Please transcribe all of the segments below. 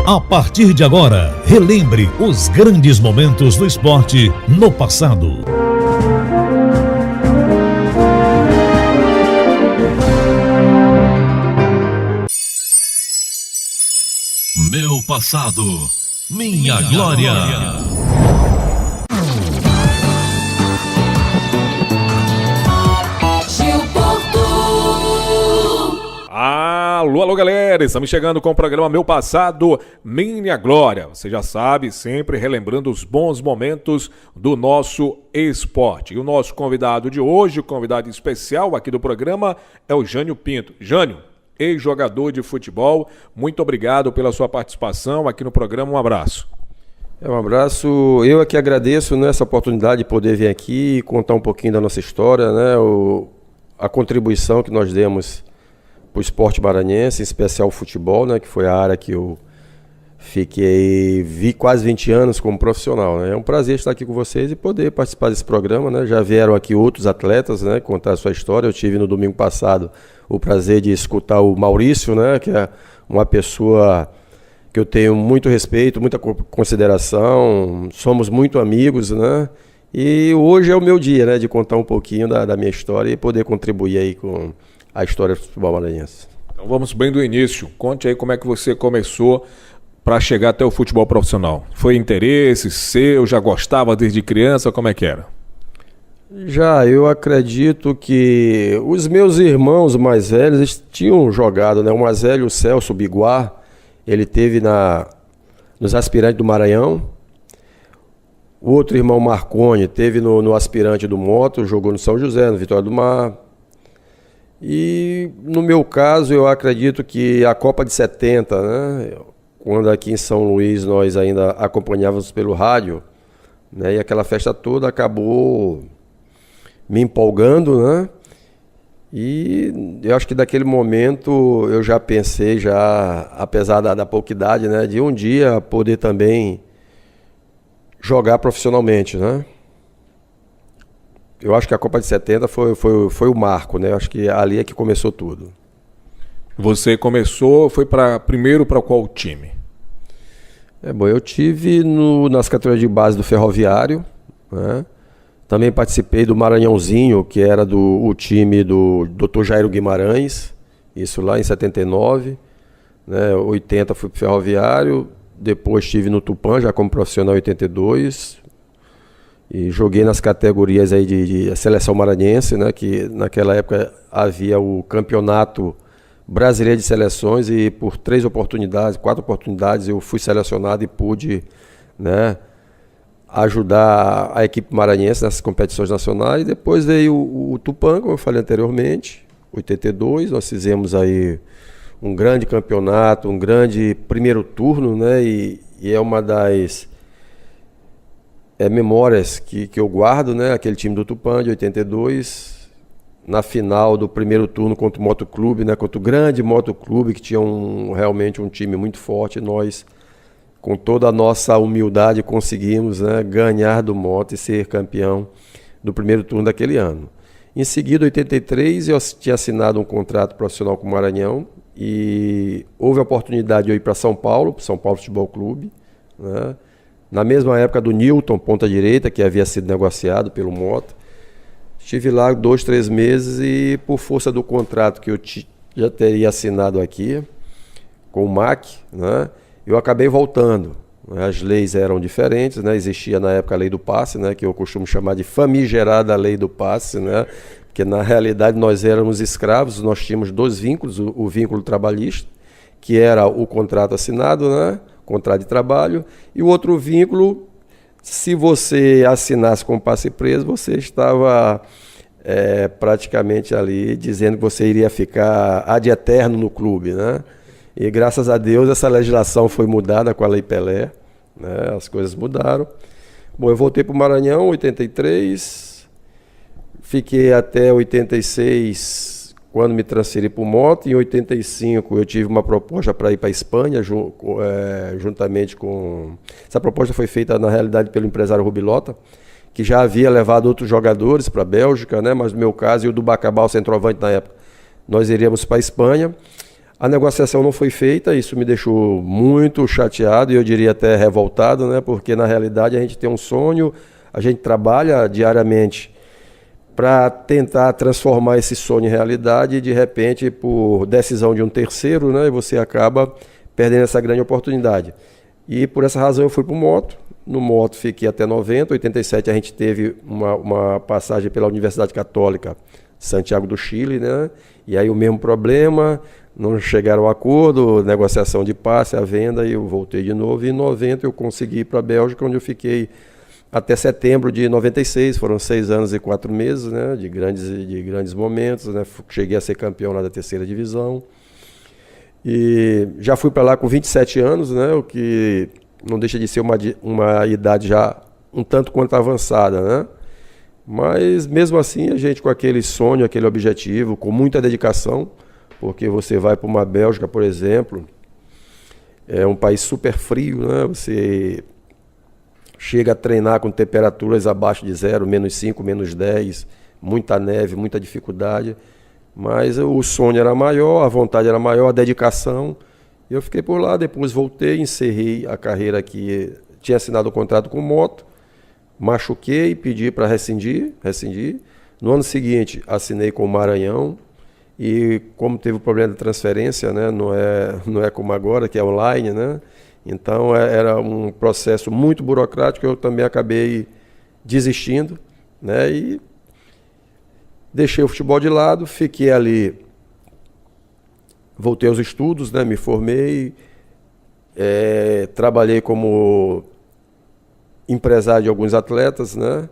A partir de agora, relembre os grandes momentos do esporte no passado. Meu passado, minha glória. Alô, galera, estamos chegando com o programa Meu Passado, Minha Glória. Você já sabe, sempre relembrando os bons momentos do nosso esporte. E o nosso convidado de hoje, o convidado especial aqui do programa, é o Jânio Pinto. Jânio, ex-jogador de futebol, muito obrigado pela sua participação aqui no programa, um abraço. Um abraço, eu aqui agradeço essa oportunidade de poder vir aqui e contar um pouquinho da nossa história, a contribuição que nós demos para o esporte maranhense, em especial o futebol, que foi a área que eu fiquei quase 20 anos como profissional. É um prazer estar aqui com vocês e poder participar desse programa. Já vieram aqui outros atletas contar a sua história. Eu tive no domingo passado o prazer de escutar o Maurício, que é uma pessoa que eu tenho muito respeito, muita consideração, somos muito amigos, E hoje é o meu dia, de contar um pouquinho da minha história e poder contribuir aí com a história do futebol maranhense. Então vamos bem do início. Conte aí como é que você começou para chegar até o futebol profissional. Foi interesse seu? Já gostava desde criança? Como é que era? Eu acredito que os meus irmãos mais velhos eles tinham jogado, O mais velho, o Celso Biguá, ele teve nos aspirantes do Maranhão. O outro irmão, Marconi, teve no aspirante do Moto, jogou no São José, no Vitória do Mar. E no meu caso, eu acredito que a Copa de 70, quando aqui em São Luís nós ainda acompanhávamos pelo rádio, e aquela festa toda acabou me empolgando, E eu acho que daquele momento eu já pensei, apesar da pouca idade, de um dia poder também jogar profissionalmente, Eu acho que a Copa de 70 foi o marco, Eu acho que ali é que começou tudo. Você foi primeiro para qual time? Eu tive nas categorias de base do Ferroviário, Também participei do Maranhãozinho, que era o time do Dr. Jairo Guimarães, isso lá em 79, 80 fui para o Ferroviário, depois estive no Tupã, já como profissional em 82, e joguei nas categorias aí de seleção maranhense, que naquela época havia o campeonato brasileiro de seleções e por 4 oportunidades eu fui selecionado e pude, ajudar a equipe maranhense nessas competições nacionais. E depois veio o Tupã, como eu falei anteriormente, 82, nós fizemos aí um grande campeonato, um grande primeiro turno, e é uma das memórias que eu guardo, aquele time do Tupã de 82, na final do primeiro turno contra o Motoclube, contra o grande Motoclube, que tinha realmente um time muito forte. Nós, com toda a nossa humildade, conseguimos ganhar do Moto e ser campeão do primeiro turno daquele ano. Em seguida, em 83, eu tinha assinado um contrato profissional com o Maranhão e houve a oportunidade de eu ir para São Paulo Futebol Clube, Na mesma época do Newton, ponta direita, que havia sido negociado pelo Mota. Estive lá 2, 3 meses e por força do contrato que eu já teria assinado aqui com o MAC, eu acabei voltando. As leis eram diferentes, existia na época a lei do passe, que eu costumo chamar de famigerada lei do passe, porque na realidade nós éramos escravos, nós tínhamos 2 vínculos, o vínculo trabalhista, que era o contrato assinado, contrato de trabalho, e o outro vínculo, se você assinasse com passe preso, você estava praticamente ali dizendo que você iria ficar ad eterno no clube, E graças a Deus essa legislação foi mudada com a Lei Pelé, as coisas mudaram. Bom, eu voltei para o Maranhão em 83, fiquei até 86, quando me transferi para o Moto. Em 85 eu tive uma proposta para ir para a Espanha, juntamente com... Essa proposta foi feita na realidade pelo empresário Rubilota, que já havia levado outros jogadores para a Bélgica, mas no meu caso, e o do Bacabal, centroavante na época, nós iríamos para a Espanha. A negociação não foi feita, isso me deixou muito chateado e eu diria até revoltado, né? Porque na realidade a gente tem um sonho, a gente trabalha diariamente para tentar transformar esse sonho em realidade e de repente, por decisão de um terceiro, né, você acaba perdendo essa grande oportunidade. E por essa razão eu fui para o Moto. No Moto fiquei até 90, 87 a gente teve uma passagem pela Universidade Católica Santiago do Chile, né? E aí o mesmo problema, não chegaram ao acordo, negociação de passe, a venda, e eu voltei de novo. E em 90 eu consegui ir para a Bélgica, onde eu fiquei até setembro de 96, foram 6 anos e 4 meses, né? De grandes momentos, né? Cheguei a ser campeão lá da terceira divisão. E já fui para lá com 27 anos, né? O que não deixa de ser uma idade já um tanto quanto avançada, né? Mas mesmo assim a gente com aquele sonho, aquele objetivo, com muita dedicação, porque você vai para uma Bélgica, por exemplo, é um país super frio, né? Você chega a treinar com temperaturas abaixo de zero, -5, -10, muita neve, muita dificuldade, mas o sonho era maior, a vontade era maior, a dedicação. Eu fiquei por lá, depois voltei, encerrei a carreira aqui, tinha assinado o contrato com o Moto, machuquei, pedi para rescindir. No ano seguinte, assinei com o Maranhão e como teve o problema da transferência, né, não é como agora, que é online, né? Então era um processo muito burocrático, eu também acabei desistindo, né? E deixei o futebol de lado, fiquei ali, voltei aos estudos, né? Me formei, trabalhei como empresário de alguns atletas, né?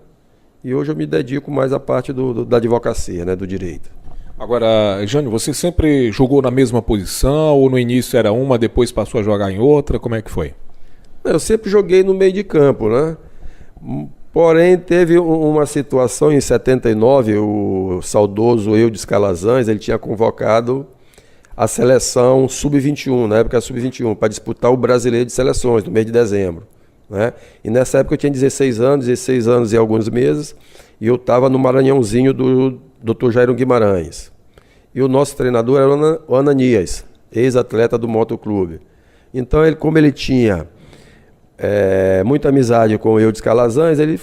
E hoje eu me dedico mais à parte da advocacia, né? Do direito. Agora, Jânio, você sempre jogou na mesma posição ou no início era uma, depois passou a jogar em outra? Como é que foi? Eu sempre joguei no meio de campo, né? Porém, teve uma situação em 79, o saudoso Eudes Calazans, ele tinha convocado a seleção sub-21, na época sub-21, para disputar o Brasileiro de Seleções, no mês de dezembro, né? E nessa época eu tinha 16 anos e alguns meses, e eu estava no Maranhãozinho do Dr. Jairo Guimarães. E o nosso treinador era o Ananias, ex-atleta do Motoclube. Então, como ele tinha muita amizade com o Eudes Calazans, ele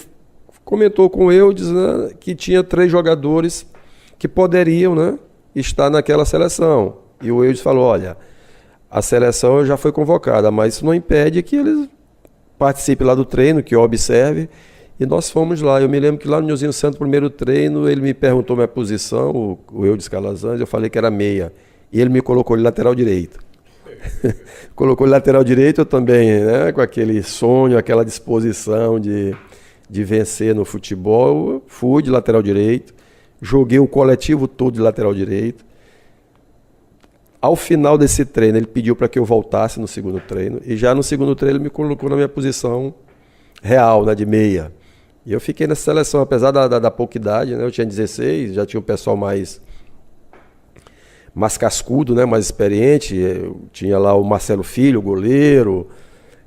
comentou com o Eudes, né, que tinha 3 jogadores que poderiam, né, estar naquela seleção. E o Eudes falou, olha, a seleção já foi convocada, mas isso não impede que eles participem lá do treino, que observe. E nós fomos lá. Eu me lembro que lá no Nilzinho Santos, primeiro treino, ele me perguntou minha posição, o Eudes Calazans, eu falei que era meia. E ele me colocou de lateral direito. Colocou de lateral direito, eu também, né, com aquele sonho, aquela disposição de vencer no futebol, eu fui de lateral direito, joguei o coletivo todo de lateral direito. Ao final desse treino, ele pediu para que eu voltasse no segundo treino, e já no segundo treino ele me colocou na minha posição real, né, de meia. E eu fiquei nessa seleção, apesar da pouca idade, né, eu tinha 16, já tinha um pessoal mais cascudo, né, mais experiente. Eu tinha lá o Marcelo Filho, o goleiro,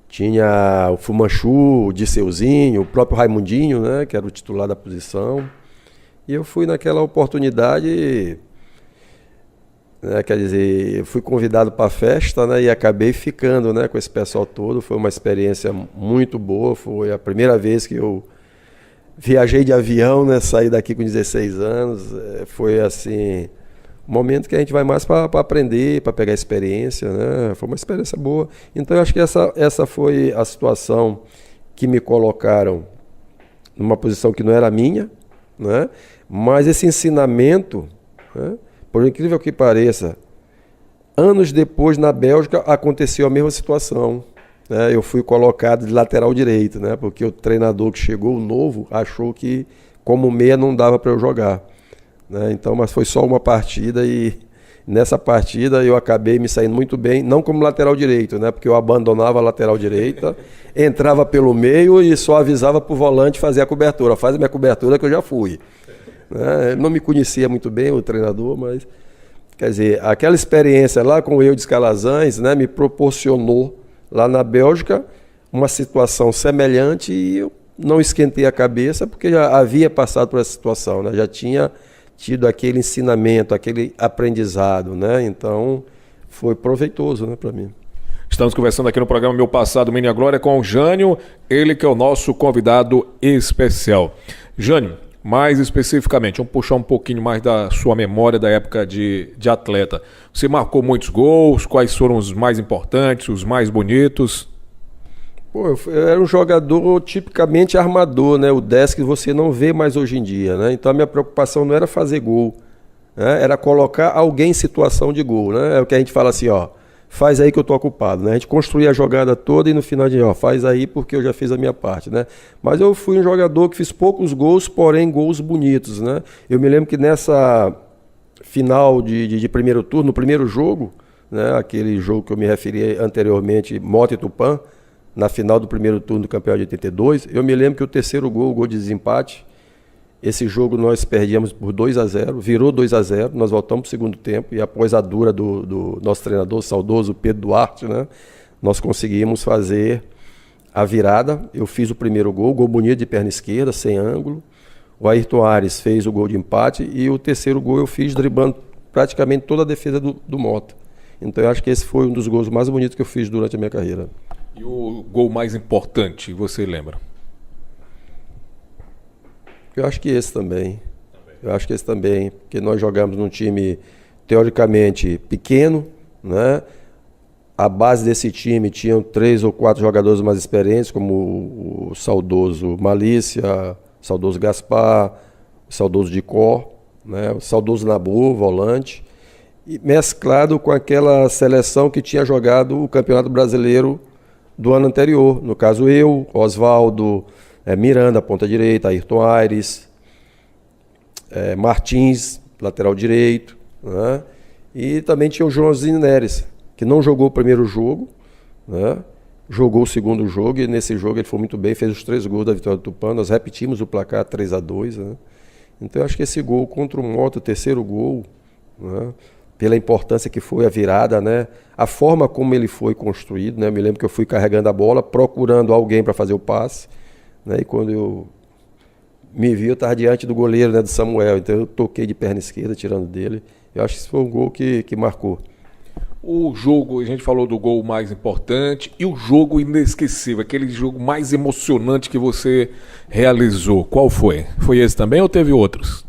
tinha o Fumanchu, o Disseuzinho, o próprio Raimundinho, né, que era o titular da posição. E eu fui naquela oportunidade, né, quer dizer, eu fui convidado para a festa, né, e acabei ficando, né, com esse pessoal todo. Foi uma experiência muito boa, foi a primeira vez que eu viajei de avião, né, saí daqui com 16 anos. Foi assim, um momento que a gente vai mais para aprender, para pegar experiência, né? Foi uma experiência boa. Então eu acho que essa foi a situação que me colocaram numa posição que não era minha, né? Mas esse ensinamento, né, por incrível que pareça, anos depois na Bélgica aconteceu a mesma situação, né? Eu fui colocado de lateral direito, né? Porque o treinador que chegou, o novo, achou que como meia não dava para eu jogar, né? Então, mas foi só uma partida e nessa partida eu acabei me saindo muito bem, não como lateral direito, né? Porque eu abandonava a lateral direita, entrava pelo meio e só avisava para o volante fazer a cobertura. Faz a minha cobertura que eu já fui, né? Ele não me conhecia muito bem, o treinador, mas quer dizer, aquela experiência lá com o Eudes Calazans, né, me proporcionou lá na Bélgica uma situação semelhante e eu não esquentei a cabeça porque já havia passado por essa situação, né? Já tinha tido aquele ensinamento, aquele aprendizado, né? Então foi proveitoso, né, para mim. Estamos conversando aqui no programa Meu Passado, Minha Glória, com o Jânio, ele que é o nosso convidado especial. Jânio, mais especificamente, vamos puxar um pouquinho mais da sua memória da época de atleta. Você marcou muitos gols, quais foram os mais importantes, os mais bonitos? Pô, eu era um jogador tipicamente armador, né? O 10 que você não vê mais hoje em dia, né? Então a minha preocupação não era fazer gol, né? Era colocar alguém em situação de gol, né? É o que a gente fala assim, ó, faz aí que eu tô ocupado, né? A gente construía a jogada toda e no final de ó, faz aí porque eu já fiz a minha parte, né? Mas eu fui um jogador que fiz poucos gols, porém gols bonitos, né? Eu me lembro que nessa final de primeiro turno, no primeiro jogo, né? Aquele jogo que eu me referi anteriormente, Mota e Tupã, na final do primeiro turno do campeonato de 82, eu me lembro que o terceiro gol, o gol de desempate, esse jogo nós perdíamos por 2-0, virou 2-0, nós voltamos para o segundo tempo e após a dura do nosso treinador, saudoso Pedro Duarte, né, nós conseguimos fazer a virada. Eu fiz o primeiro gol bonito de perna esquerda, sem ângulo. O Ayrton Ares fez o gol de empate e o terceiro gol eu fiz driblando praticamente toda a defesa do Mota. Então eu acho que esse foi um dos gols mais bonitos que eu fiz durante a minha carreira. E o gol mais importante, você lembra? Eu acho que esse também. Eu acho que esse também, porque nós jogamos num time teoricamente pequeno, né? A base desse time tinham 3 ou 4 jogadores mais experientes, como o saudoso Malícia, o saudoso Gaspar, o saudoso Dicó, né? O saudoso Nabu, volante, e mesclado com aquela seleção que tinha jogado o Campeonato Brasileiro do ano anterior. No caso eu, Oswaldo, Miranda, ponta direita, Ayrton Aires, Martins, lateral direito, né? E também tinha o Joãozinho Neres, que não jogou o primeiro jogo, né? Jogou o segundo jogo e nesse jogo ele foi muito bem, fez os 3 gols da vitória do Tupã, nós repetimos o placar 3-2, né? Então eu acho que esse gol contra o Mota, o terceiro gol, né? Pela importância que foi a virada, né? A forma como ele foi construído, né? Eu me lembro que eu fui carregando a bola, procurando alguém para fazer o passe, né? E quando eu me vi, eu estava diante do goleiro, né, do Samuel, então eu toquei de perna esquerda, tirando dele. Eu acho que esse foi um gol que marcou. O jogo, a gente falou do gol mais importante, e o jogo inesquecível, aquele jogo mais emocionante que você realizou, qual foi? Foi esse também ou teve outros?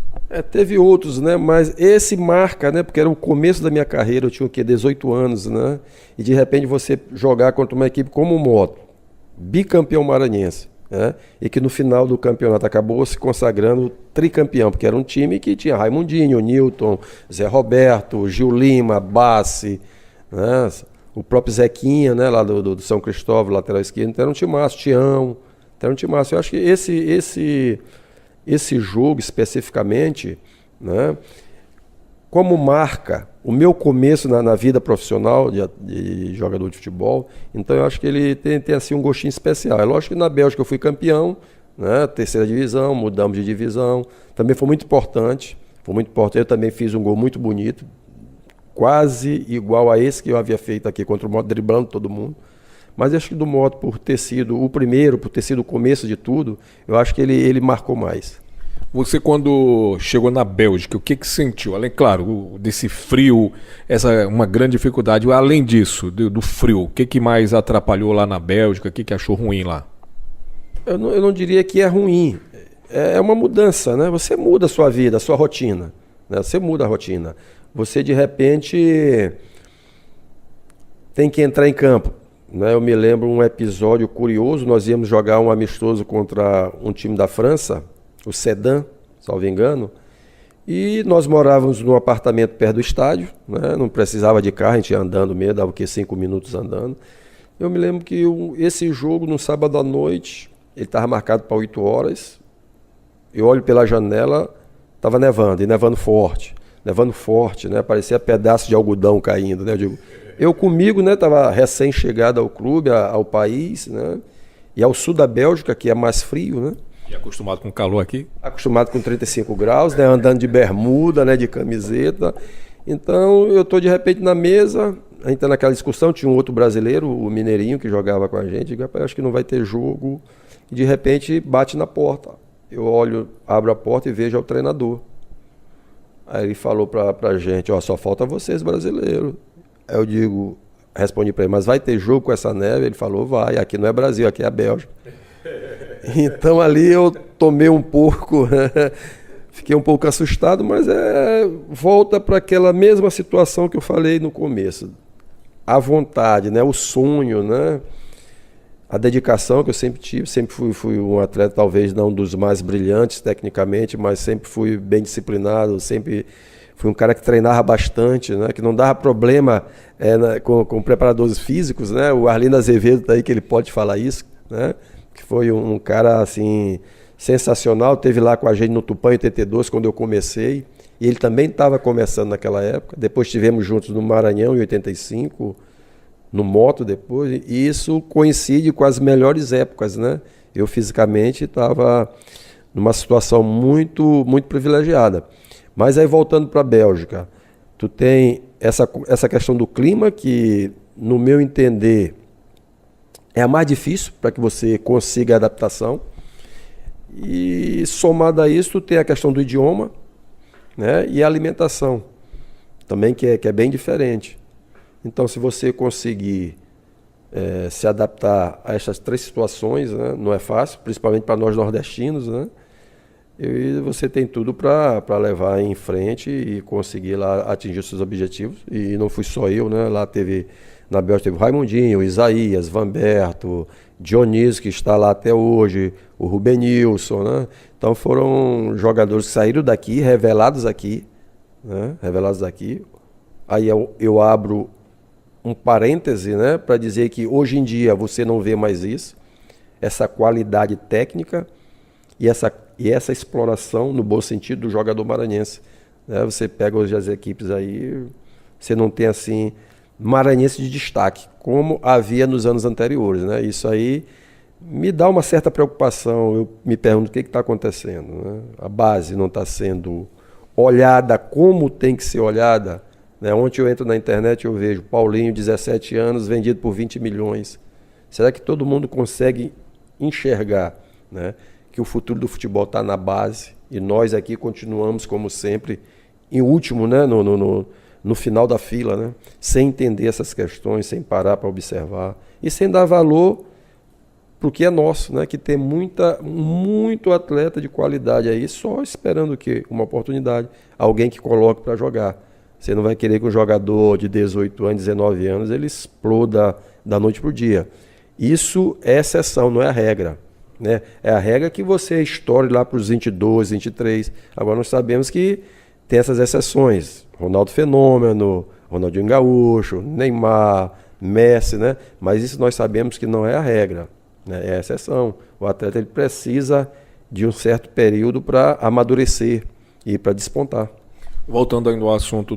Teve outros, né? Mas esse marca, né? Porque era o começo da minha carreira, eu tinha o quê? 18 anos, né? E de repente você jogar contra uma equipe como o Moto, bicampeão maranhense, né? E que no final do campeonato acabou se consagrando tricampeão, porque era um time que tinha Raimundinho, Newton, Zé Roberto, Gil Lima, Bassi, né? O próprio Zequinha, né? Lá do São Cristóvão, lateral esquerdo. Então era um timaço, Tião, então era um timaço. Eu acho que esse jogo especificamente, né, como marca o meu começo na vida profissional de jogador de futebol, então eu acho que ele tem assim um gostinho especial. É lógico que na Bélgica eu fui campeão, né, terceira divisão, mudamos de divisão, também foi muito importante, eu também fiz um gol muito bonito, quase igual a esse que eu havia feito aqui contra o Moto, driblando todo mundo. Mas acho que do Moto, por ter sido o primeiro, por ter sido o começo de tudo, eu acho que ele marcou mais. Você, quando chegou na Bélgica, o que sentiu? Além, claro, desse frio, essa uma grande dificuldade. Além disso, do frio, o que mais atrapalhou lá na Bélgica? O que achou ruim lá? Eu não diria que é ruim. É uma mudança, né? Você muda a sua vida, a sua rotina, né? Você muda a rotina. Você, de repente, tem que entrar em campo. Eu me lembro um episódio curioso, nós íamos jogar um amistoso contra um time da França, o Sedan, salvo engano, e nós morávamos num apartamento perto do estádio, né? Não precisava de carro, a gente ia andando mesmo, dava o quê? 5 minutos andando. Eu me lembro que esse jogo, no sábado à noite, ele estava marcado para 8 horas, eu olho pela janela, estava nevando, e nevando forte, né? Parecia pedaço de algodão caindo, né? Eu comigo, né, estava recém-chegado ao clube, ao país, né, e ao sul da Bélgica, que é mais frio, né. E acostumado com calor aqui? Acostumado com 35 graus, né, andando de bermuda, né, de camiseta. Então, eu estou de repente na mesa, a gente está naquela discussão, tinha um outro brasileiro, o Mineirinho, que jogava com a gente, digo, acho que não vai ter jogo, e de repente bate na porta. Eu olho, abro a porta e vejo o treinador. Aí ele falou para a gente, só falta vocês brasileiros. Aí eu digo, respondi para ele, mas vai ter jogo com essa neve? Ele falou, vai, aqui não é Brasil, aqui é a Bélgica. Então ali eu tomei um pouco, fiquei um pouco assustado, mas volta para aquela mesma situação que eu falei no começo. A vontade, né? O sonho, né? A dedicação que eu sempre tive, sempre fui um atleta talvez não dos mais brilhantes tecnicamente, mas sempre fui bem disciplinado, sempre fui um cara que treinava bastante, né? Que não dava problema com preparadores físicos, né? O Arlindo Azevedo tá aí que ele pode falar isso, né? Que foi um cara assim sensacional, teve lá com a gente no Tupã em 82 quando eu comecei, e ele também estava começando naquela época. Depois estivemos juntos no Maranhão em 85, no moto depois, e isso coincide com as melhores épocas, né? Eu fisicamente estava numa situação muito muito privilegiada. Mas aí voltando para a Bélgica, tu tem essa questão do clima que, no meu entender, é a mais difícil para que você consiga a adaptação. E somado a isso, tu tem a questão do idioma, né? E a alimentação, também que é bem diferente. Então, se você conseguir se adaptar a essas três situações, né? Não é fácil, principalmente para nós nordestinos, né? E você tem tudo para levar em frente e conseguir lá atingir os seus objetivos. E não fui só eu, né? Lá na Bélgica teve o Raimundinho, o Isaías, Vanberto, Dionísio, que está lá até hoje, o Rubenilson, né? Então foram jogadores que saíram daqui, revelados aqui, né? Revelados aqui. Aí eu abro um parêntese, né? Para dizer que hoje em dia você não vê mais isso, essa qualidade técnica e essa exploração, no bom sentido, do jogador maranhense, né? Você pega hoje as equipes aí, você não tem assim maranhense de destaque, como havia nos anos anteriores, né? Isso aí me dá uma certa preocupação. Eu me pergunto o que está acontecendo, né? A base não está sendo olhada como tem que ser olhada, né? Ontem eu entro na internet e eu vejo Paulinho, 17 anos, vendido por 20 milhões. Será que todo mundo consegue enxergar, né, que o futuro do futebol está na base e nós aqui continuamos, como sempre, em último, né, no final da fila, né, sem entender essas questões, sem parar para observar e sem dar valor para o que é nosso, né, que tem muito atleta de qualidade aí, só esperando o quê? Uma oportunidade, alguém que coloque para jogar. Você não vai querer que um jogador de 18 anos, 19 anos, ele exploda da noite para o dia. Isso é exceção, não é a regra, né? É a regra que você estoure lá para os 22, 23. Agora nós sabemos que tem essas exceções. Ronaldo Fenômeno, Ronaldinho Gaúcho, Neymar, Messi, né? Mas isso nós sabemos que não é a regra, né? É a exceção. O atleta ele precisa de um certo período para amadurecer e para despontar. Voltando ainda ao assunto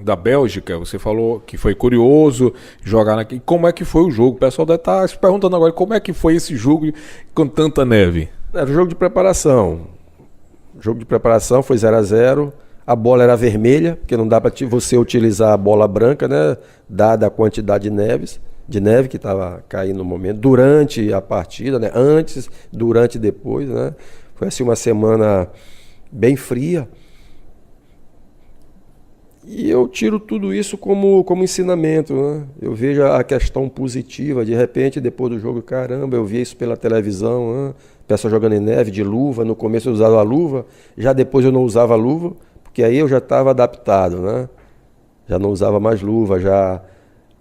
da Bélgica, você falou que foi curioso jogar aqui. Como é que foi o jogo? O pessoal deve estar se perguntando agora como é que foi esse jogo com tanta neve. Era um jogo de preparação. O jogo de preparação foi 0-0. A bola era vermelha, porque não dá para você utilizar a bola branca, né? Dada a quantidade de neve que estava caindo no momento, durante a partida, né? Antes, durante e depois, né? Foi assim uma semana bem fria. E eu tiro tudo isso como ensinamento, né? Eu vejo a questão positiva. De repente, depois do jogo, caramba, eu via isso pela televisão, né? Pessoa jogando em neve, de luva. No começo eu usava a luva, já depois eu não usava a luva, porque aí eu já estava adaptado, né? Já não usava mais luva, já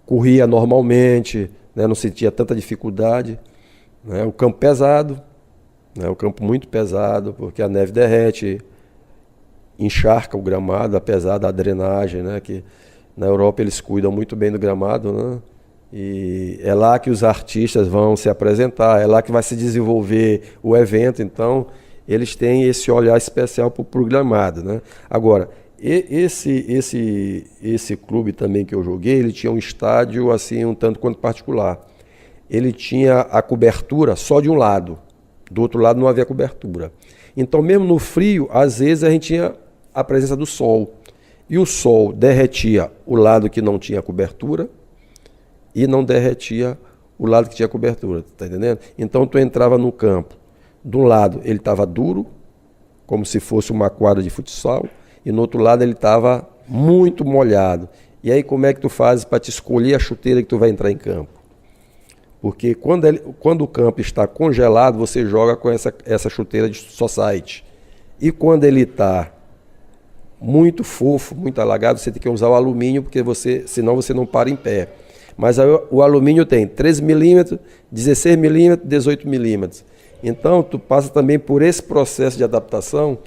corria normalmente, né? Não sentia tanta dificuldade, né? O campo pesado, né? O campo muito pesado, porque a neve derrete, encharca o gramado, apesar da drenagem, né? Que na Europa eles cuidam muito bem do gramado, né? E é lá que os artistas vão se apresentar, é lá que vai se desenvolver o evento, então eles têm esse olhar especial para o gramado, né? Agora, esse clube também que eu joguei, ele tinha um estádio assim um tanto quanto particular. Ele tinha a cobertura só de um lado, do outro lado não havia cobertura. Então mesmo no frio, às vezes a gente tinha a presença do sol. E o sol derretia o lado que não tinha cobertura e não derretia o lado que tinha cobertura, tá entendendo? Então tu entrava no campo, de um lado ele estava duro, como se fosse uma quadra de futsal, e no outro lado ele estava muito molhado. E aí como é que tu fazes para te escolher a chuteira que tu vai entrar em campo? Porque quando o campo está congelado, você joga com essa chuteira de society. E quando ele está muito fofo, muito alagado, você tem que usar o alumínio, porque senão você não para em pé. Mas aí, o alumínio tem 13 milímetros, 16 milímetros, 18 milímetros. Então, tu passa também por esse processo de adaptação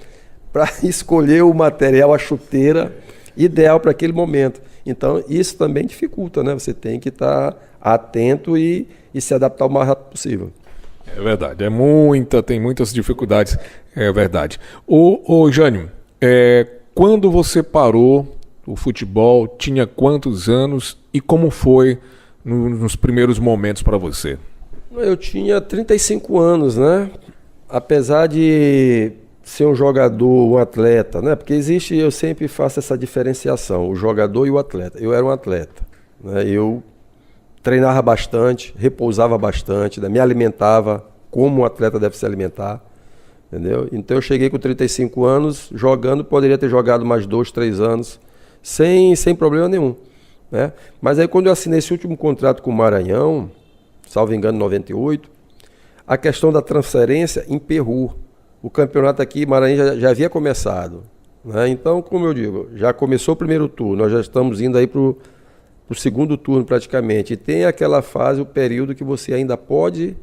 para escolher o material, a chuteira ideal para aquele momento. Então, isso também dificulta, né? Você tem que estar atento e se adaptar o mais rápido possível. É verdade, tem muitas dificuldades, é verdade. Jânio, quando você parou o futebol, tinha quantos anos e como foi nos primeiros momentos para você? Eu tinha 35 anos, né? Apesar de ser um jogador, um atleta, né? Porque eu sempre faço essa diferenciação, o jogador e o atleta. Eu era um atleta, né? Eu treinava bastante, repousava bastante, né? Me alimentava como um atleta deve se alimentar, entendeu? Então eu cheguei com 35 anos jogando, poderia ter jogado mais 2, 3 anos, sem problema nenhum, né? Mas aí quando eu assinei esse último contrato com o Maranhão, salvo engano, em 98, a questão da transferência emperrou. O campeonato aqui, Maranhão, já havia começado, né? Então, como eu digo, já começou o primeiro turno, nós já estamos indo aí para o segundo turno praticamente. E tem aquela fase, o período que você ainda pode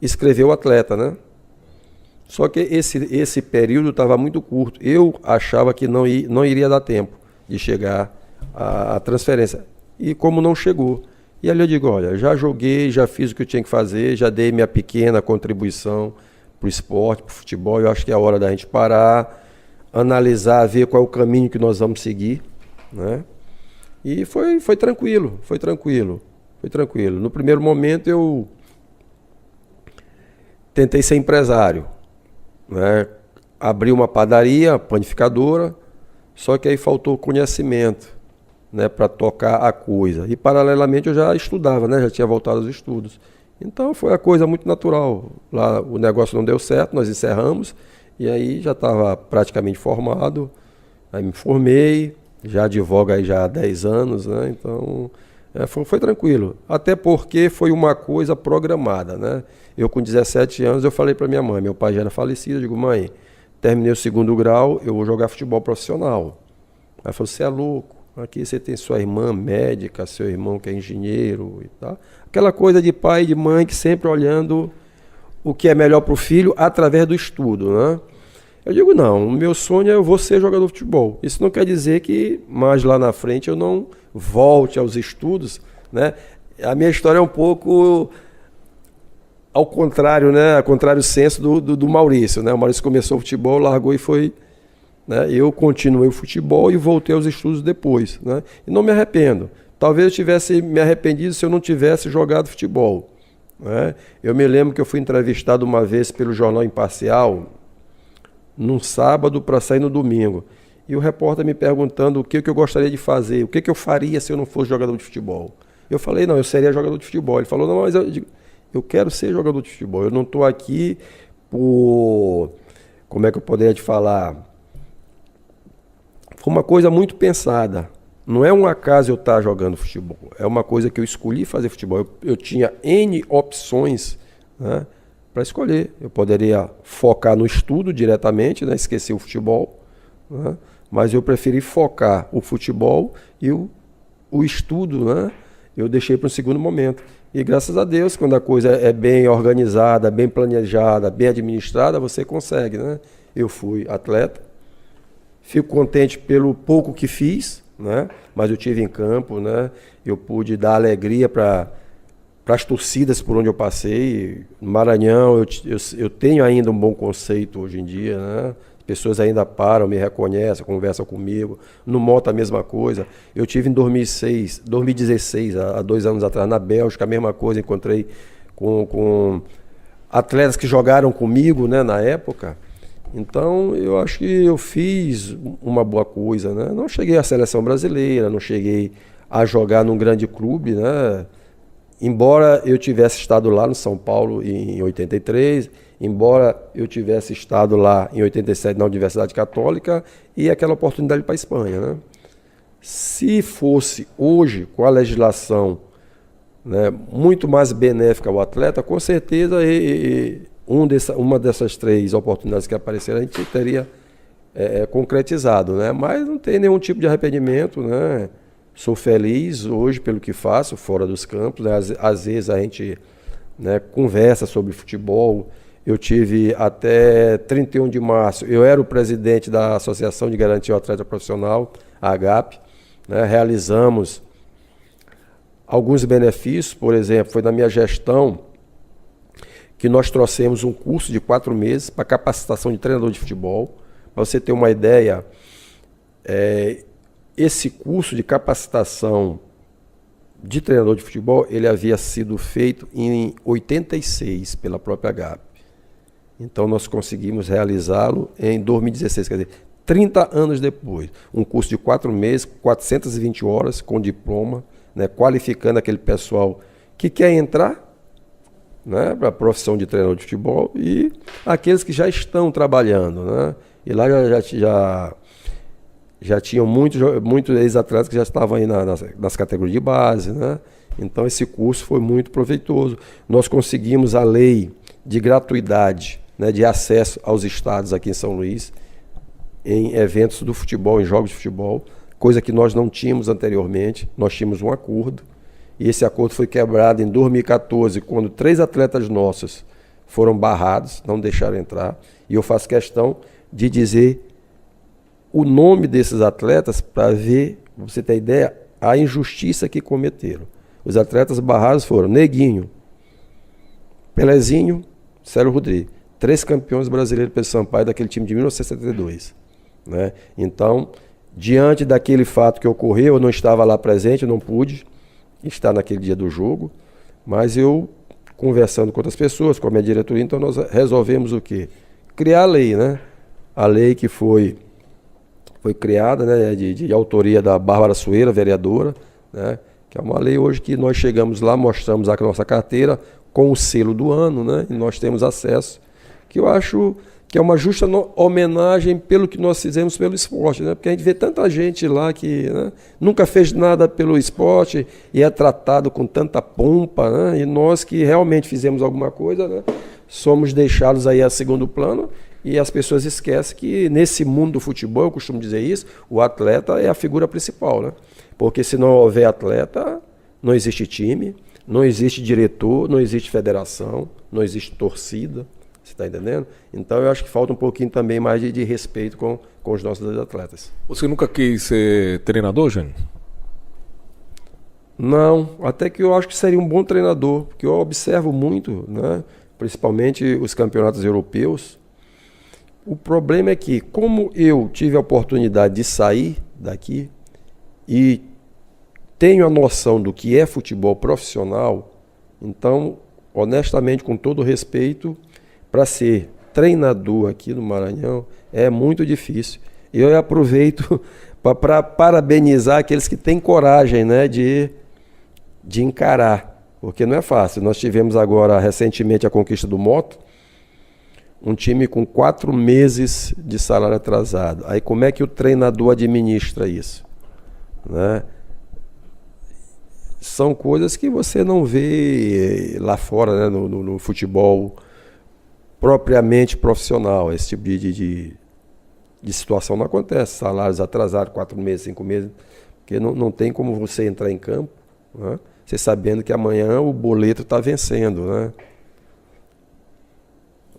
escrever o atleta, né? Só que esse período estava muito curto. Eu achava que não iria dar tempo de chegar à transferência. E como não chegou. E ali eu digo, olha, já joguei, já fiz o que eu tinha que fazer, já dei minha pequena contribuição para o esporte, para o futebol. Eu acho que é a hora da gente parar, analisar, ver qual é o caminho que nós vamos seguir, né? E foi tranquilo. No primeiro momento eu tentei ser empresário, né? Abri uma padaria, panificadora, só que aí faltou conhecimento, né, para tocar a coisa. E paralelamente eu já estudava, né? Já tinha voltado aos estudos. Então foi a coisa muito natural. Lá o negócio não deu certo, nós encerramos, e aí já estava praticamente formado, aí me formei, já advogo aí já há 10 anos, né? Então foi tranquilo. Até porque foi uma coisa programada, né? Eu com 17 anos eu falei para minha mãe, meu pai já era falecido, eu digo, mãe, terminei o 2º grau, eu vou jogar futebol profissional. Ela falou, você é louco, aqui você tem sua irmã médica, seu irmão que é engenheiro e tal. Aquela coisa de pai e de mãe que sempre olhando o que é melhor para o filho através do estudo, né? Eu digo, não, o meu sonho é eu vou ser jogador de futebol. Isso não quer dizer que mais lá na frente eu não volte aos estudos, né? A minha história é um pouco ao contrário, né? Ao contrário senso do Maurício, né? O Maurício começou o futebol, largou e foi, né? Eu continuei o futebol e voltei aos estudos depois, né? E não me arrependo. Talvez eu tivesse me arrependido se eu não tivesse jogado futebol, né? Eu me lembro que eu fui entrevistado uma vez pelo Jornal Imparcial, num sábado para sair no domingo. E o repórter me perguntando o que eu gostaria de fazer, o que eu faria se eu não fosse jogador de futebol. Eu falei, não, eu seria jogador de futebol. Ele falou, não, mas eu quero ser jogador de futebol. Eu não estou aqui por... Como é que eu poderia te falar? Foi uma coisa muito pensada. Não é um acaso eu estar jogando futebol. É uma coisa que eu escolhi fazer futebol. Eu tinha N opções, né, para escolher. Eu poderia focar no estudo diretamente, né, esquecer o futebol, né, mas eu preferi focar o futebol e o estudo, né, eu deixei para um segundo momento. E graças a Deus, quando a coisa é bem organizada, bem planejada, bem administrada, você consegue, né? Eu fui atleta, fico contente pelo pouco que fiz, né, mas eu tive em campo, né, eu pude dar alegria para as torcidas por onde eu passei. No Maranhão eu tenho ainda um bom conceito hoje em dia, né? As pessoas ainda param, me reconhecem, conversam comigo. No Mota a mesma coisa. Eu tive em 2016, há 2 anos atrás, na Bélgica, a mesma coisa, encontrei com atletas que jogaram comigo, né, na época. Então eu acho que eu fiz uma boa coisa, né? Não cheguei à seleção brasileira, não cheguei a jogar num grande clube, né? Embora eu tivesse estado lá no São Paulo em 83, embora eu tivesse estado lá em 87 na Universidade Católica, e aquela oportunidade para a Espanha, né? Se fosse hoje, com a legislação, né, muito mais benéfica ao atleta, com certeza uma dessas 3 oportunidades que apareceram a gente teria concretizado, né? Mas não tem nenhum tipo de arrependimento, né? Sou feliz hoje pelo que faço fora dos campos, né? Às vezes a gente, né, conversa sobre futebol. Eu tive até 31 de março, eu era o presidente da Associação de Garantia ao Atleta Profissional, a AGAP, né? Realizamos alguns benefícios, por exemplo, foi na minha gestão que nós trouxemos um curso de 4 meses para capacitação de treinador de futebol. Para você ter uma ideia, esse curso de capacitação de treinador de futebol, ele havia sido feito em 86 pela própria AGAP. Então nós conseguimos realizá-lo em 2016, quer dizer, 30 anos depois. Um curso de 4 meses, 420 horas com diploma, né, qualificando aquele pessoal que quer entrar, né, para a profissão de treinador de futebol e aqueles que já estão trabalhando, né? E lá já tinham muitos ex-atletas que já estavam aí nas categorias de base, né? Então esse curso foi muito proveitoso. Nós conseguimos a lei de gratuidade, né, de acesso aos estádios aqui em São Luís, em eventos do futebol, em jogos de futebol, coisa que nós não tínhamos anteriormente. Nós tínhamos um acordo, e esse acordo foi quebrado em 2014, quando 3 atletas nossos foram barrados, não deixaram entrar, e eu faço questão de dizer o nome desses atletas para ver, pra você ter ideia, a injustiça que cometeram. Os atletas barrados foram Neguinho, Pelezinho, Célio Rodrigues, 3 campeões brasileiros pelo Sampaio daquele time de 1972. Né? Então, diante daquele fato que ocorreu, eu não estava lá presente, eu não pude estar naquele dia do jogo, mas eu, conversando com outras pessoas, com a minha diretoria, então nós resolvemos o quê? Criar a lei, né? A lei que foi criada, né, de autoria da Bárbara Sueira, vereadora, né, que é uma lei hoje que nós chegamos lá, mostramos a nossa carteira com o selo do ano, né, e nós temos acesso, que eu acho que é uma justa homenagem pelo que nós fizemos pelo esporte, né, porque a gente vê tanta gente lá que, né, nunca fez nada pelo esporte e é tratado com tanta pompa, né, e nós que realmente fizemos alguma coisa, né, somos deixados aí a segundo plano. E as pessoas esquecem que nesse mundo do futebol, eu costumo dizer isso, o atleta é a figura principal, né? Porque se não houver atleta, não existe time, não existe diretor, não existe federação, não existe torcida, você está entendendo? Então eu acho que falta um pouquinho também mais de respeito com os nossos atletas. Você nunca quis ser treinador, Jânio? Não, até que eu acho que seria um bom treinador, porque eu observo muito, né? Principalmente os campeonatos europeus. O problema é que, como eu tive a oportunidade de sair daqui e tenho a noção do que é futebol profissional, então, honestamente, com todo respeito, para ser treinador aqui no Maranhão é muito difícil. Eu aproveito para parabenizar aqueles que têm coragem, né, de encarar, porque não é fácil. Nós tivemos agora, recentemente, a conquista do Moto, um time com 4 meses de salário atrasado. Aí como é que o treinador administra isso? Né? São coisas que você não vê lá fora, né? no futebol propriamente profissional. Esse tipo de situação não acontece. Salários atrasados, 4 meses, 5 meses. Porque não tem como você entrar em campo, né? Você sabendo que amanhã o boleto está vencendo, né?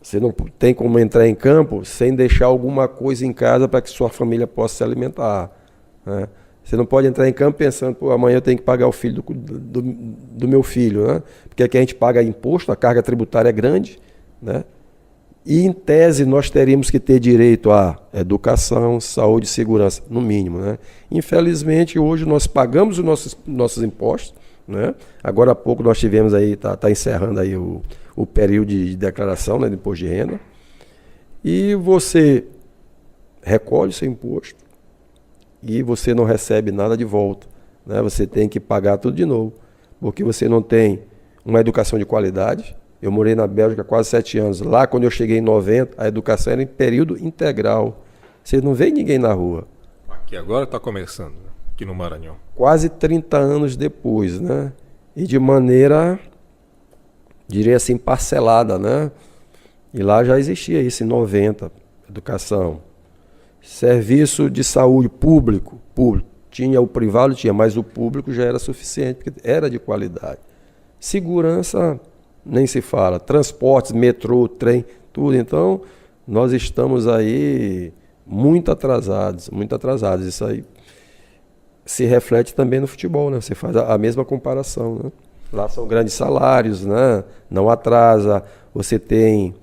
Você não tem como entrar em campo sem deixar alguma coisa em casa para que sua família possa se alimentar, né? Você não pode entrar em campo pensando, pô, amanhã eu tenho que pagar o filho do meu filho, né? Porque aqui a gente paga imposto, a carga tributária é grande, né? E em tese nós teríamos que ter direito à educação, saúde e segurança, no mínimo, né? Infelizmente hoje nós pagamos os nossos impostos, né? Agora há pouco nós tivemos aí, tá encerrando aí o período de declaração, né, de imposto de renda, e você recolhe seu imposto e você não recebe nada de volta, né? Você tem que pagar tudo de novo, porque você não tem uma educação de qualidade. Eu morei na Bélgica há quase 7 anos. Lá, quando eu cheguei em 90, a educação era em período integral. Você não vê ninguém na rua. Aqui agora está começando. aqui no Maranhão. Quase 30 anos depois, né? E de maneira, diria assim, parcelada, né? E lá já existia isso em 90, educação. Serviço de saúde público. Tinha o privado, tinha, mas o público já era suficiente, porque era de qualidade. Segurança, nem se fala. Transportes, metrô, trem, tudo. Então, nós estamos aí muito atrasados, muito atrasados. Isso aí se reflete também no futebol, né? Você faz a mesma comparação, né? Lá são grandes salários, né? Não atrasa, você tem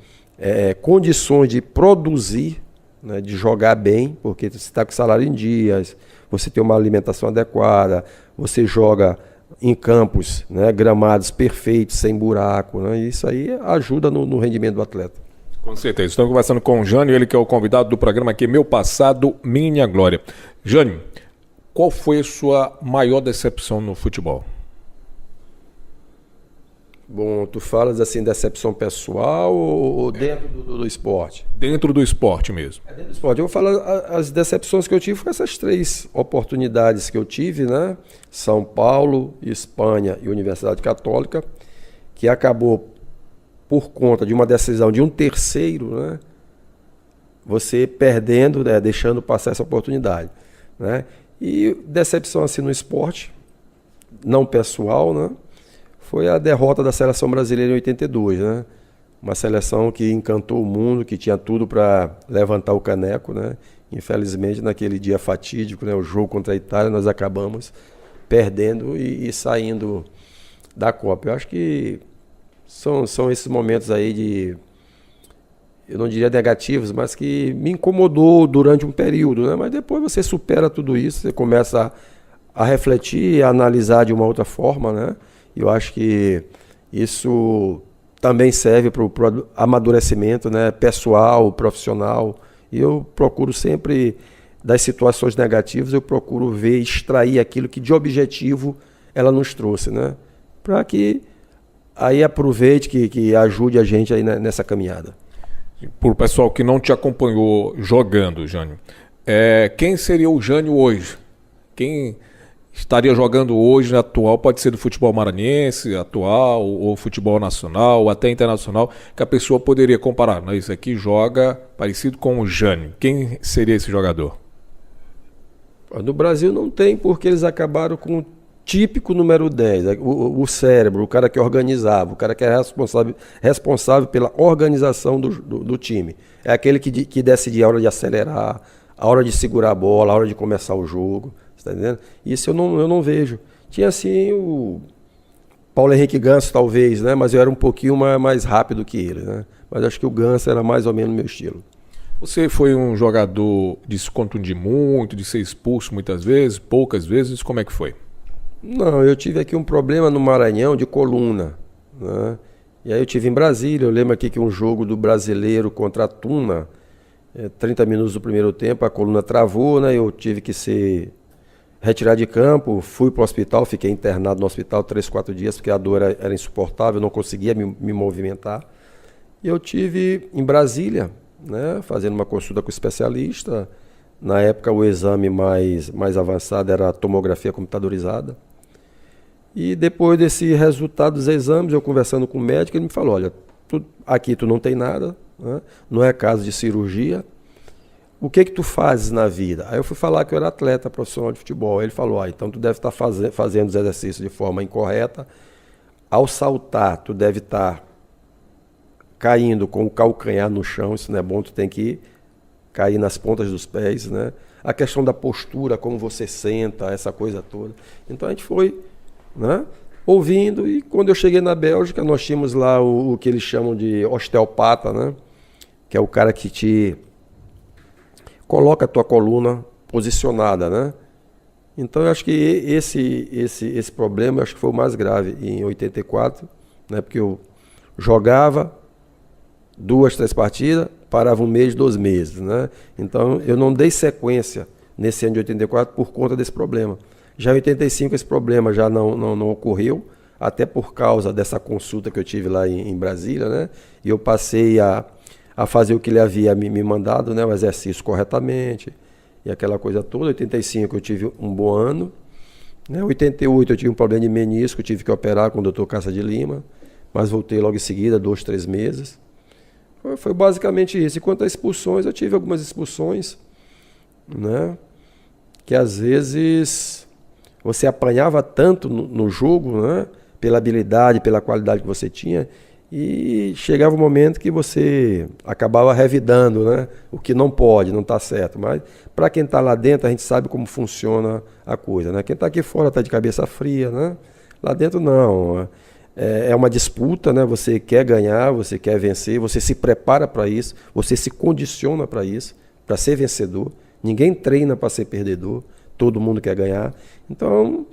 condições de produzir, né? De jogar bem, porque você está com salário em dias, você tem uma alimentação adequada, você joga em campos, né? Gramados perfeitos, sem buraco, né? E isso aí ajuda no rendimento do atleta. Com certeza. Estamos conversando com o Jânio, ele que é o convidado do programa aqui, Meu Passado, Minha Glória. Jânio, qual foi a sua maior decepção no futebol? Bom, tu falas assim, decepção pessoal ou dentro do esporte? Dentro do esporte mesmo. Dentro do esporte. Eu vou falar as decepções que eu tive com essas 3 oportunidades que eu tive, né? São Paulo, Espanha e Universidade Católica, que acabou por conta de uma decisão de um terceiro, né? Você perdendo, né? Deixando passar essa oportunidade, né? E decepção assim no esporte, não pessoal, né? Foi a derrota da seleção brasileira em 82, né? Uma seleção que encantou o mundo, que tinha tudo para levantar o caneco, né? Infelizmente, naquele dia fatídico, né? O jogo contra a Itália, nós acabamos perdendo e saindo da Copa. Eu acho que são esses momentos aí de, eu não diria negativos, mas que me incomodou durante um período, né? Mas depois você supera tudo isso, você começa a refletir, a analisar de uma outra forma, né? E eu acho que isso também serve para o amadurecimento, né? Pessoal, profissional. E eu procuro sempre, das situações negativas, eu procuro ver, extrair aquilo que de objetivo ela nos trouxe, né? Para que aí aproveite, que ajude a gente aí nessa caminhada. Para o pessoal que não te acompanhou jogando, Jânio, quem seria o Jânio hoje? Quem estaria jogando hoje, atual, pode ser do futebol maranhense, atual, ou futebol nacional, ou até internacional, que a pessoa poderia comparar, né? Isso aqui joga parecido com o Jânio. Quem seria esse jogador? No Brasil não tem, porque eles acabaram com o típico número 10, o cérebro, o cara que organizava, o cara que é responsável pela organização do time. É aquele que decidia a hora de acelerar, a hora de segurar a bola, a hora de começar o jogo. Tá entendendo? Isso eu não vejo. Tinha assim o Paulo Henrique Ganso, talvez, né? Mas eu era um pouquinho mais rápido que ele, né? Mas acho que o Ganso era mais ou menos o meu estilo. Você foi um jogador de se contundir muito, de ser expulso muitas vezes, poucas vezes, como é que foi? Não, eu tive aqui um problema no Maranhão de coluna, né? E aí eu tive em Brasília, eu lembro aqui que um jogo do Brasileiro contra a Tuna, 30 minutos do primeiro tempo, a coluna travou, né? Eu tive que ser retirado de campo, fui para o hospital, fiquei internado no hospital 3, 4 dias, porque a dor era insuportável, eu não conseguia me movimentar. E eu tive em Brasília, né, fazendo uma consulta com o especialista. Na época o exame mais avançado era a tomografia computadorizada. E depois desse resultado dos exames, eu conversando com o médico, ele me falou, olha, aqui tu não tem nada, né, não é caso de cirurgia. O que tu fazes na vida? Aí eu fui falar que eu era atleta profissional de futebol. Aí ele falou, então tu deve estar fazendo os exercícios de forma incorreta. Ao saltar, tu deve estar caindo com o calcanhar no chão, isso não é bom, tu tem que cair nas pontas dos pés, né? A questão da postura, como você senta, essa coisa toda. Então a gente foi, né, ouvindo, e quando eu cheguei na Bélgica, nós tínhamos lá o que eles chamam de osteopata, né? Que é o cara que te coloca a tua coluna posicionada, né? Então eu acho que esse problema, eu acho que foi o mais grave em 84, né? Porque eu jogava 2, 3 partidas, parava 1 mês, 2 meses, né? Então eu não dei sequência nesse ano de 84 por conta desse problema. Já em 85 esse problema já não ocorreu, até por causa dessa consulta que eu tive lá em Brasília, né? E eu passei a fazer o que ele havia me mandado, né, o exercício corretamente. e aquela coisa toda. 85 eu tive um bom ano. Né? 88 eu tive um problema de menisco, tive que operar com o Dr. Cássia de Lima, mas voltei logo em seguida, 2, 3 meses. Foi basicamente isso. E quanto a expulsões, eu tive algumas expulsões, né? Que às vezes você apanhava tanto no jogo, né? Pela habilidade, pela qualidade que você tinha, e chegava um momento que você acabava revidando, né? O que não pode, não está certo. Mas para quem está lá dentro, a gente sabe como funciona a coisa, né? Quem está aqui fora está de cabeça fria, né? Lá dentro não. É uma disputa, né? Você quer ganhar, você quer vencer, você se prepara para isso, você se condiciona para isso, para ser vencedor. Ninguém treina para ser perdedor, todo mundo quer ganhar. Então,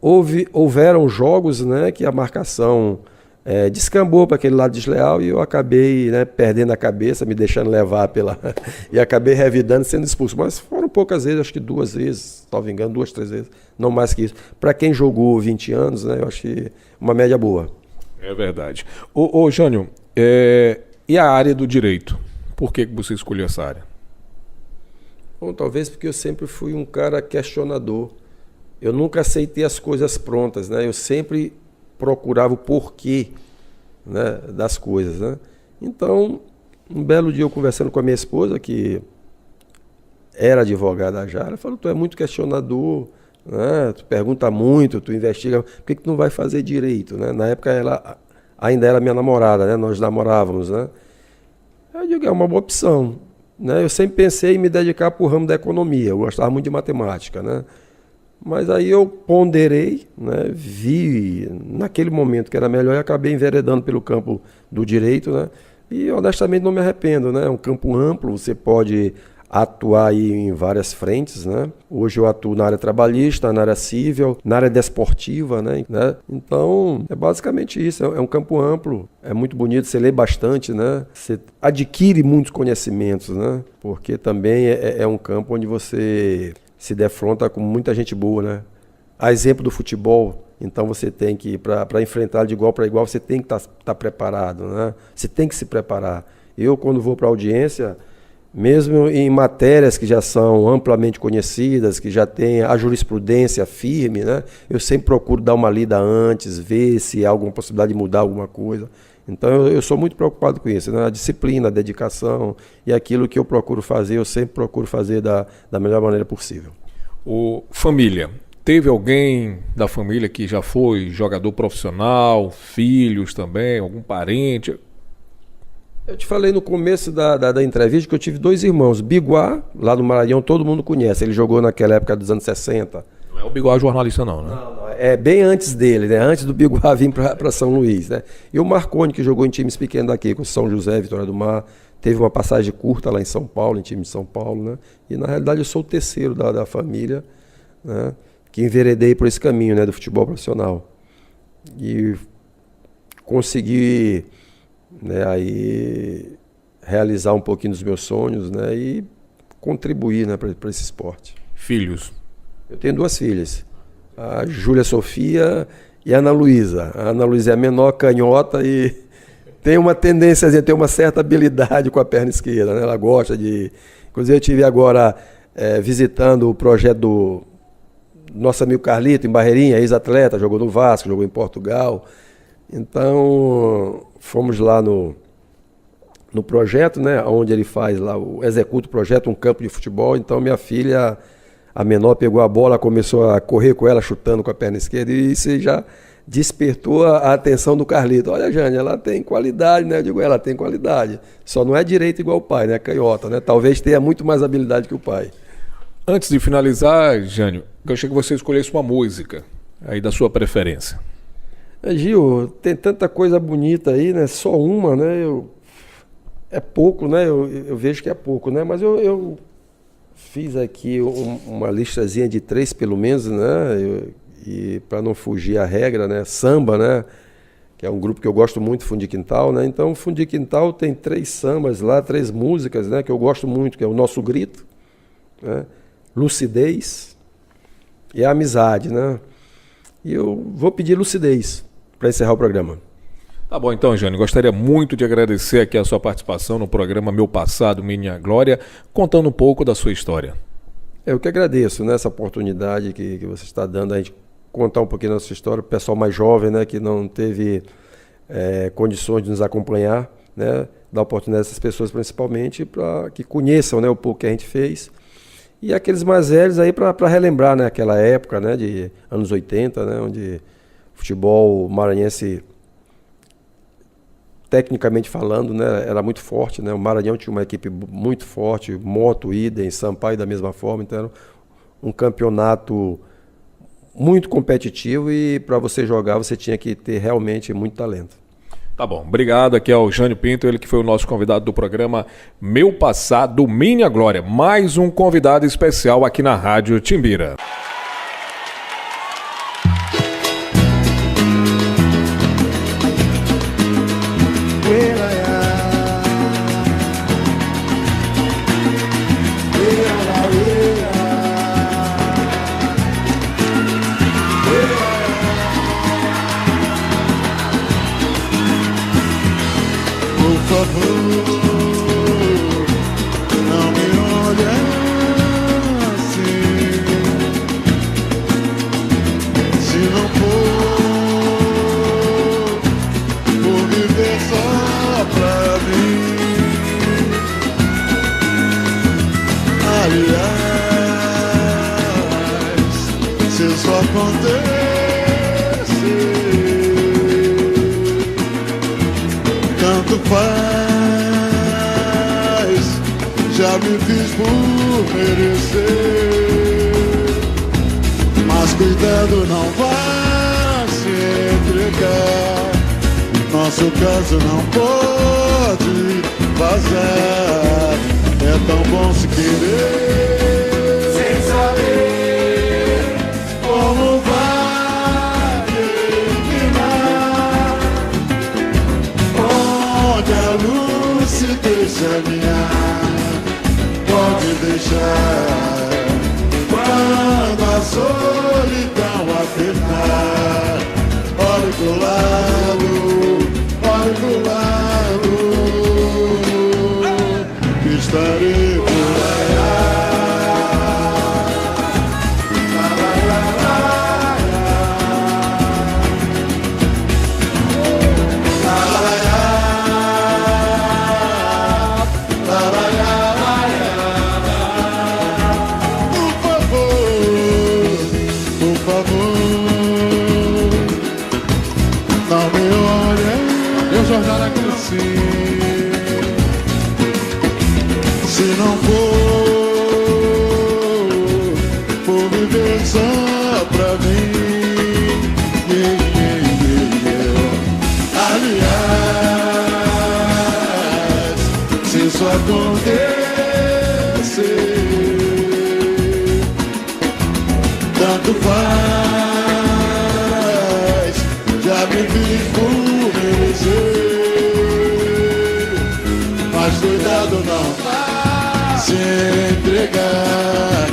houveram jogos, né, que a marcação descambou para aquele lado desleal e eu acabei, né, perdendo a cabeça, me deixando levar e acabei revidando, sendo expulso. Mas foram poucas vezes, acho que 2 vezes, salvo engano, 2, 3 vezes, não mais que isso. Para quem jogou 20 anos, né, eu acho que uma média boa. É verdade. Ô Jânio, e a área do direito? Por que você escolheu essa área? Bom, talvez porque eu sempre fui um cara questionador. Eu nunca aceitei as coisas prontas, né? Eu sempre procurava o porquê, né, das coisas, né? Então, um belo dia eu conversando com a minha esposa, que era advogada já, ela falou, tu é muito questionador, né? Tu pergunta muito, tu investiga, por que tu não vai fazer direito, né? Na época ela ainda era minha namorada, né? Nós namorávamos, né? Eu digo, é uma boa opção, né? Eu sempre pensei em me dedicar para o ramo da economia, eu gostava muito de matemática, né? Mas aí eu ponderei, né? Vi naquele momento que era melhor e acabei enveredando pelo campo do direito, né? E honestamente não me arrependo, né? É um campo amplo, você pode atuar aí em várias frentes, né? Hoje eu atuo na área trabalhista, na área civil, na área desportiva, né? Então, é basicamente isso, é um campo amplo, é muito bonito, você lê bastante, né? Você adquire muitos conhecimentos, né? Porque também é um campo onde você se defronta com muita gente boa, né? A exemplo do futebol, então você tem que, para enfrentar de igual para igual, você tem que estar preparado, né? Você tem que se preparar. Eu, quando vou para a audiência, mesmo em matérias que já são amplamente conhecidas, que já tem a jurisprudência firme, né? Eu sempre procuro dar uma lida antes, ver se há alguma possibilidade de mudar alguma coisa. Então eu sou muito preocupado com isso, né? A disciplina, a dedicação e aquilo que eu procuro fazer, eu sempre procuro fazer da melhor maneira possível. Família. Teve alguém da família que já foi jogador profissional, filhos também, algum parente? Eu te falei no começo da entrevista que eu tive 2 irmãos. Biguá, lá no Maranhão, todo mundo conhece. Ele jogou naquela época dos anos 60. Não é o Biguá jornalista não, né? Não. É bem antes dele, né? Antes do Biguá vir para São Luís, né? E o Marconi, que jogou em times pequenos daqui, com São José, Vitória do Mar. Teve uma passagem curta lá em São Paulo, em time de São Paulo, né? E na realidade eu sou o terceiro da família, né? Que enveredei por esse caminho, né? Do futebol profissional. E consegui, né, aí realizar um pouquinho dos meus sonhos, né, e contribuir, né, para esse esporte. Filhos? Eu tenho 2 filhas, a Júlia Sofia e a Ana Luísa. A Ana Luísa é a menor, canhota e tem uma tendência a ter uma certa habilidade com a perna esquerda, né? Ela gosta de... Inclusive eu estive agora visitando o projeto do nosso amigo Carlito em Barreirinha, ex-atleta, jogou no Vasco, jogou em Portugal. Então, fomos lá no projeto, né, onde ele faz lá, executa o projeto, um campo de futebol. Então, minha filha, a menor, pegou a bola, começou a correr com ela, chutando com a perna esquerda, e isso já despertou a atenção do Carlito. Olha, Jane, ela tem qualidade, né? Eu digo, ela tem qualidade. Só não é direito igual o pai, né? Canhota, né? Talvez tenha muito mais habilidade que o pai. Antes de finalizar, Jânio, eu achei que você escolhesse uma música aí da sua preferência. Gil, tem tanta coisa bonita aí, né? Só uma, né? É pouco, né? Eu vejo que é pouco, né? Mas eu fiz aqui uma listazinha de 3 pelo menos, né? E para não fugir à regra, né? Samba, né? Que é um grupo que eu gosto muito, Fundo de Quintal, né? Então, Fundo de Quintal tem 3 sambas lá, 3 músicas, né? Que eu gosto muito, que é o Nosso Grito, né? Lucidez e a Amizade, né? E eu vou pedir Lucidez para encerrar o programa. Tá bom então, Jânio. Gostaria muito de agradecer aqui a sua participação no programa Meu Passado, Minha Glória, contando um pouco da sua história. Eu que agradeço, né, essa oportunidade que você está dando a gente contar um pouquinho da nossa história, o pessoal mais jovem, né, que não teve condições de nos acompanhar, né, dar oportunidade a essas pessoas principalmente para que conheçam, né, o pouco que a gente fez, e aqueles mais velhos aí para relembrar, né, aquela época, né, de anos 80, né, onde o futebol maranhense, tecnicamente falando, né, era muito forte, né, o Maranhão tinha uma equipe muito forte, Moto, Idem, Sampaio da mesma forma, então era um campeonato muito competitivo e para você jogar você tinha que ter realmente muito talento. Tá bom, obrigado. Aqui é o Jânio Pinto, ele que foi o nosso convidado do programa Meu Passado, Minha Glória. Mais um convidado especial aqui na Rádio Timbira. Não me olhe assim, se não for por viver só pra mim. Aliás, se isso acontece, tanto faz, já me fiz por merecer. Mas cuidado, não vá se entregar, nosso caso não pode vazar. É tão bom se querer sem saber como vai terminar. Onde a luz se deixa guiar, pode deixar. Quando a solidão apertar, olhe pro lado, olhe pro lado, que estarei por lá. Jornada assim, se não for por viver só pra mim. Aliás, se isso acontecer, tanto faz, já me fiz por merecer. Mas cuidado, não se entregar,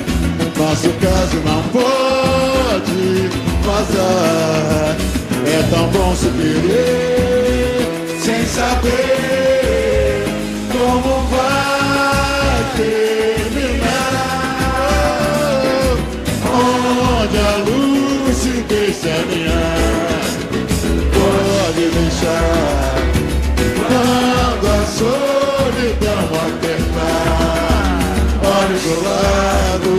nosso caso não pode vazar. É tão bom se querer sem saber como vai terminar. Onde a luz se deixa alinhar, pode deixar. Quando a solidão apertar, olhe pro lado,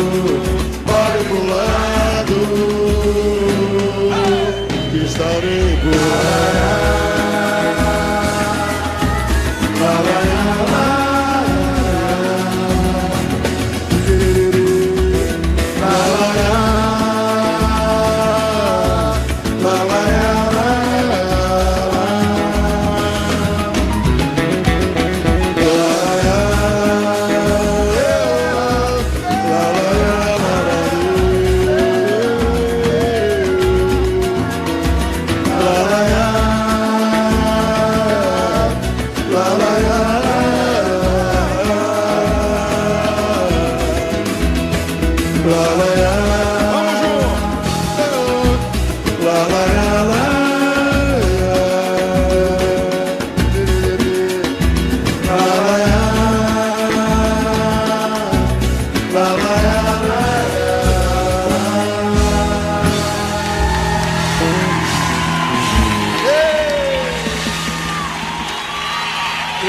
olhe pro lado, que estarei por lá.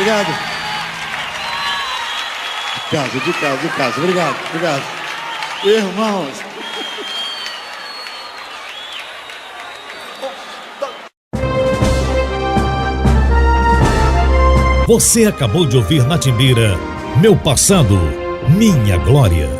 obrigado. De casa, obrigado. Irmãos. Você acabou de ouvir na Timbira, Meu Passado, Minha Glória.